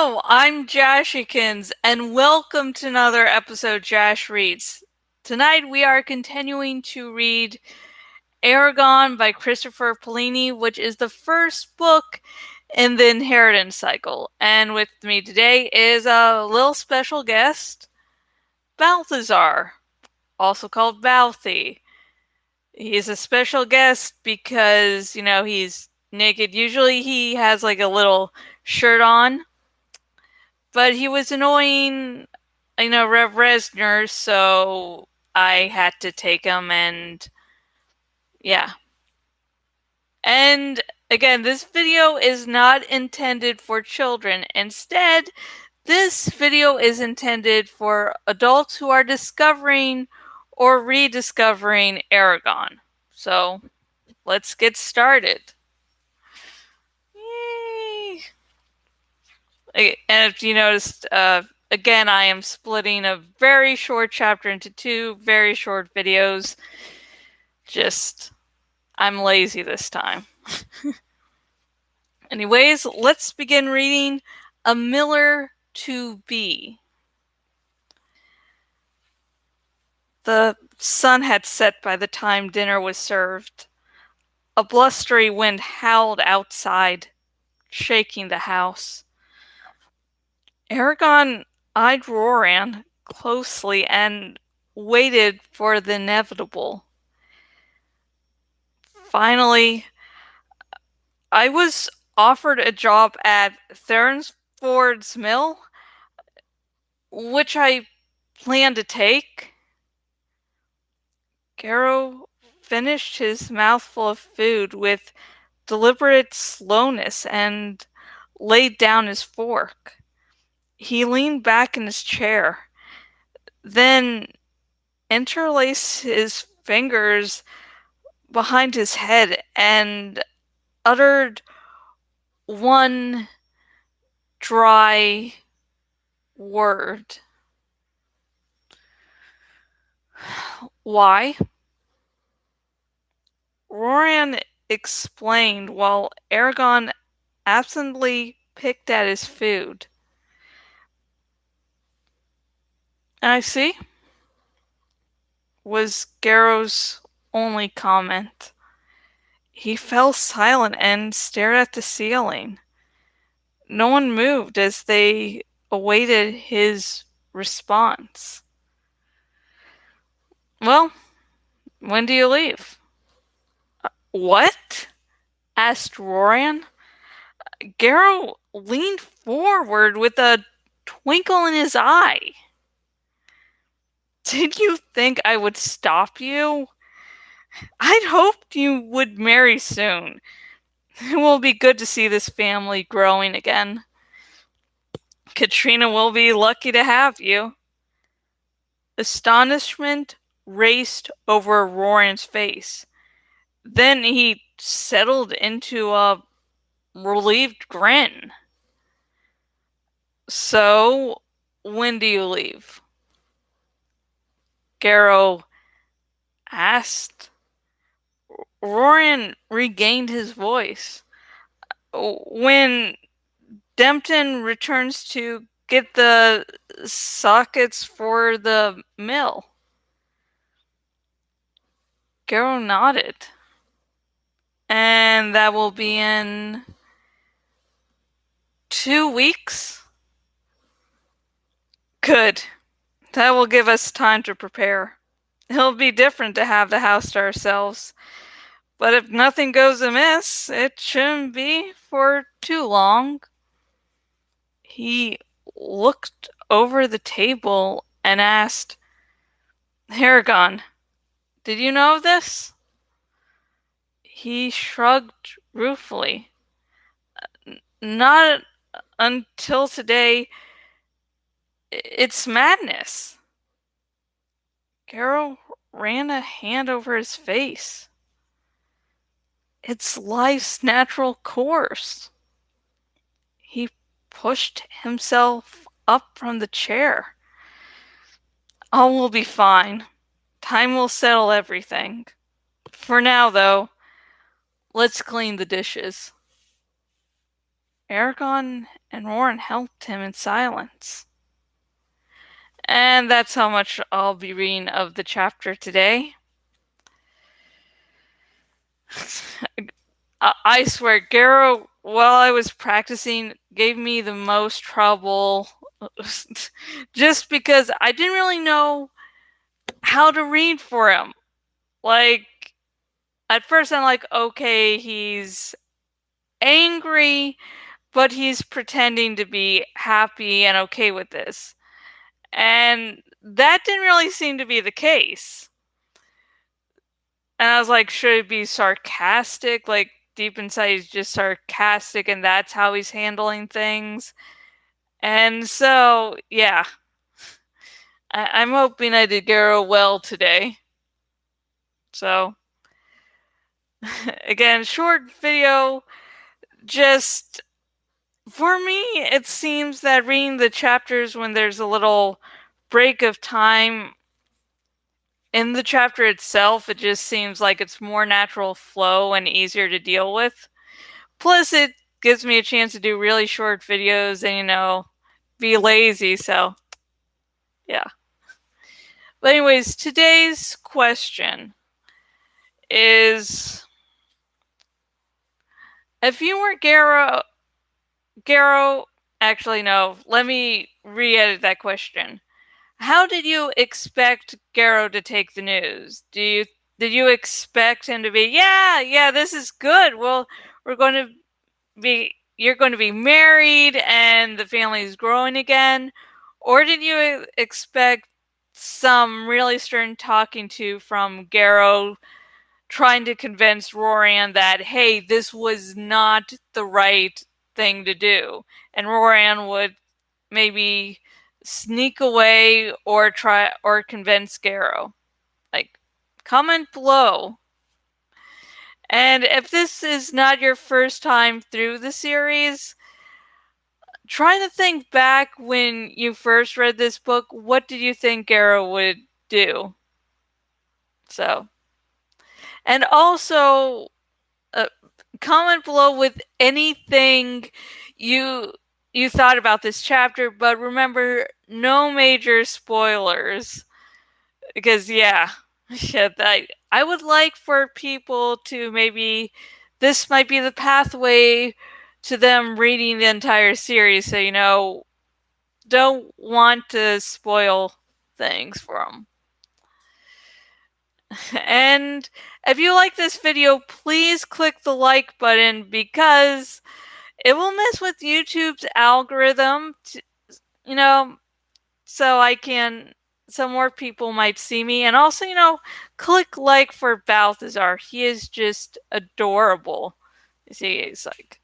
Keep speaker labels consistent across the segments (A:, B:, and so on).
A: Hello, I'm Jashikins, and welcome to another episode of Jash Reads. Tonight we are continuing to read Eragon by Christopher Paolini, which is the first book in the Inheritance cycle. And with me today is a little special guest, Balthazar, also called Balthy. He's a special guest because, he's naked. Usually he has like a little shirt on, but he was annoying, Rev Resner, so I had to take him, and yeah. And again, this video is not intended for children. Instead, this video is intended for adults who are discovering or rediscovering Eragon. So, let's get started. Yay! And if you noticed, again, I am splitting a very short chapter into two very short videos. Just, I'm lazy this time. Anyways, let's begin reading A Miller to Be. The sun had set by the time dinner was served. A blustery wind howled outside, shaking the house. Eragon eyed Roran closely and waited for the inevitable. Finally, I was offered a job at Thurnsford's Mill, which I planned to take. Garrow finished his mouthful of food with deliberate slowness and laid down his fork. He leaned back in his chair, then interlaced his fingers behind his head and uttered one dry word. Why? Roran explained while Eragon absently picked at his food. I see, was Garrow's only comment. He fell silent and stared at the ceiling. No one moved as they awaited his response. Well, when do you leave? What? Asked Roran. Garrow leaned forward with a twinkle in his eye. Did you think I would stop you? I'd hoped you would marry soon. It will be good to see this family growing again. Katrina will be lucky to have you. Astonishment raced over Roran's face. Then he settled into a relieved grin. So, when do you leave? Garrow asked. Roran regained his voice. When Dempton returns to get the sockets for the mill. Garrow nodded. And that will be in 2 weeks? Good. That will give us time to prepare. It'll be different to have the house to ourselves. But if nothing goes amiss, it shouldn't be for too long. He looked over the table and asked, Eragon, did you know of this? He shrugged ruefully. Not until today. It's madness. Garrow ran a hand over his face. It's life's natural course. He pushed himself up from the chair. All will be fine. Time will settle everything. For now, though, let's clean the dishes. Eragon and Roran helped him in silence. And that's how much I'll be reading of the chapter today. I swear, Garrow, while I was practicing, gave me the most trouble just because I didn't really know how to read for him. Like, at first I'm like, okay, he's angry, but he's pretending to be happy and okay with this. And that didn't really seem to be the case. And I was like, should it be sarcastic? Like, deep inside, he's just sarcastic, and that's how he's handling things. And so, yeah. I'm hoping I did Garrow well today. So, again, short video. Just, for me, it seems that reading the chapters when there's a little break of time in the chapter itself, it just seems like it's more natural flow and easier to deal with. Plus, it gives me a chance to do really short videos and, be lazy, so yeah. But anyways, today's question is, if you were Garrow, actually no, let me re-edit that question. How did you expect Garrow to take the news? Did you expect him to be, yeah, this is good. Well, you're going to be married and the family is growing again? Or did you expect some really stern talking to from Garrow trying to convince Roran that, hey, this was not the right thing to do? And Roran would maybe sneak away or try or convince Garrow. Like, comment below. And if this is not your first time through the series, try to think back when you first read this book. What did you think Garrow would do? So, and also comment below with anything you thought about this chapter, but remember, no major spoilers. Because yeah, I would like for people to maybe, this might be the pathway to them reading the entire series, so don't want to spoil things for them. And if you like this video, please click the like button, because it will mess with YouTube's algorithm, so more people might see me. And also, click like for Balthazar. He is just adorable. You see, he's like,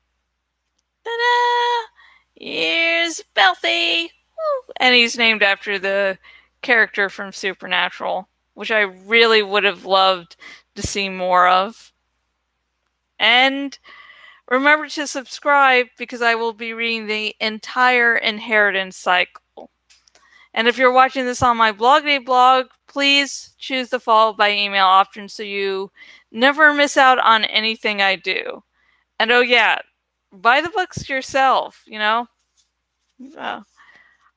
A: ta-da! Here's Balthy! Woo! And he's named after the character from Supernatural, which I really would have loved to see more of. And remember to subscribe, because I will be reading the entire Inheritance cycle. And if you're watching this on my blog day blog, please choose the follow by email option so you never miss out on anything I do. And oh yeah, buy the books yourself,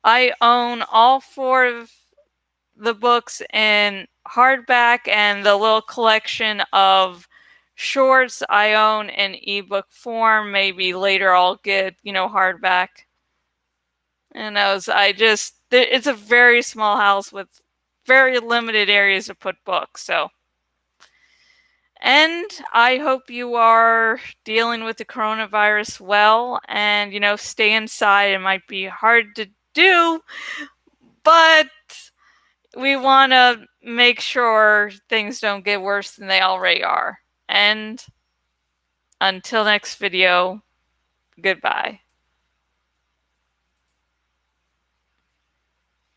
A: I own all 4 of the books in hardback, and the little collection of shorts I own in ebook form. Maybe later I'll get, hardback. And it's a very small house with very limited areas to put books, so. And I hope you are dealing with the coronavirus well, and, stay inside. It might be hard to do, but we want to make sure things don't get worse than they already are. And until next video, goodbye.